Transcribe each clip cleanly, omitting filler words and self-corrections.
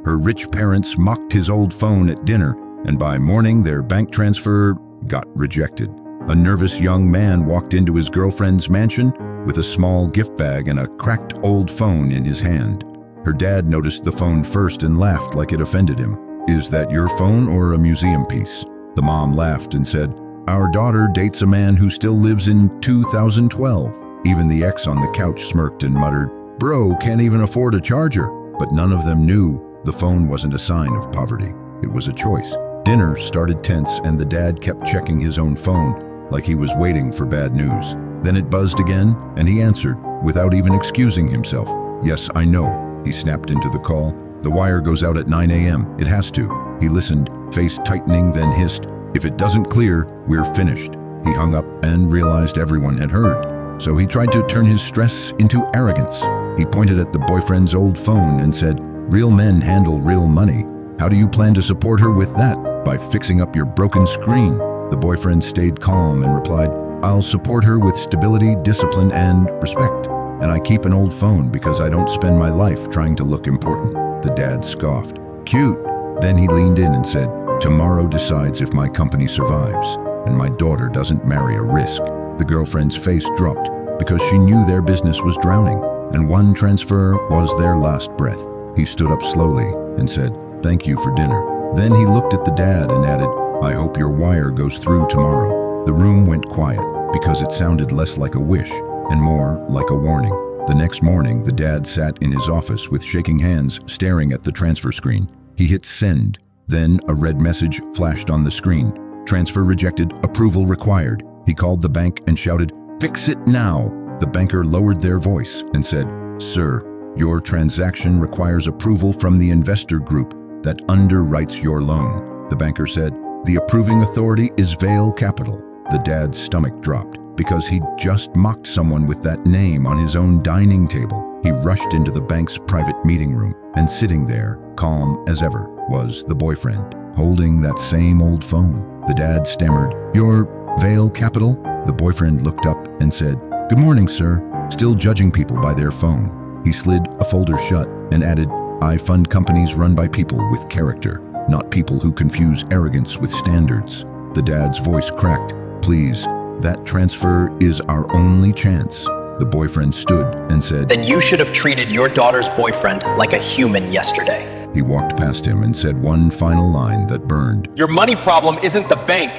Her rich parents mocked his old phone at dinner, and by morning their bank transfer got rejected. A nervous young man walked into his girlfriend's mansion with a small gift bag and a cracked old phone in his hand. Her dad noticed the phone first and laughed like it offended him. "Is that your phone or a museum piece?" The mom laughed and said, "Our daughter dates a man who still lives in 2012. Even the ex on the couch smirked and muttered, "Bro, can't even afford a charger." But none of them knew the phone wasn't a sign of poverty. It was a choice. Dinner started tense and the dad kept checking his own phone like he was waiting for bad news. Then it buzzed again and he answered without even excusing himself. "Yes, I know." He snapped into the call. "The wire goes out at 9 a.m. It has to." He listened, face tightening, then hissed, "If it doesn't clear, we're finished." He hung up and realized everyone had heard. So he tried to turn his stress into arrogance. He pointed at the boyfriend's old phone and said, "Real men handle real money. How do you plan to support her with that? By fixing up your broken screen?" The boyfriend stayed calm and replied, "I'll support her with stability, discipline, and respect. And I keep an old phone because I don't spend my life trying to look important." The dad scoffed. "Cute." Then he leaned in and said, "Tomorrow decides if my company survives, and my daughter doesn't marry a risk." The girlfriend's face dropped because she knew their business was drowning, and one transfer was their last breath. He stood up slowly and said, "Thank you for dinner." Then he looked at the dad and added, "I hope your wire goes through tomorrow." The room went quiet because it sounded less like a wish and more like a warning. The next morning, the dad sat in his office with shaking hands, staring at the transfer screen. He hit send. Then a red message flashed on the screen. "Transfer rejected, approval required." He called the bank and shouted, "Fix it now." The banker lowered their voice and said, "Sir, your transaction requires approval from the investor group that underwrites your loan." The banker said, "The approving authority is Vale Capital." The dad's stomach dropped because he'd just mocked someone with that name on his own dining table. He rushed into the bank's private meeting room, and sitting there, calm as ever, was the boyfriend, holding that same old phone. The dad stammered, "Your Vale Capital?" The boyfriend looked up and said, "Good morning, sir," still judging people by their phone. He slid a folder shut and added, "I fund companies run by people with character, not people who confuse arrogance with standards." The dad's voice cracked. "Please, that transfer is our only chance." The boyfriend stood and said, "Then you should have treated your daughter's boyfriend like a human yesterday." He walked past him and said one final line that burned. Your money problem isn't the bank.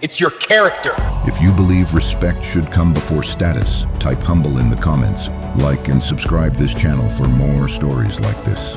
It's your character. If you believe respect should come before status, type humble in the comments. Like and subscribe this channel for more stories like this.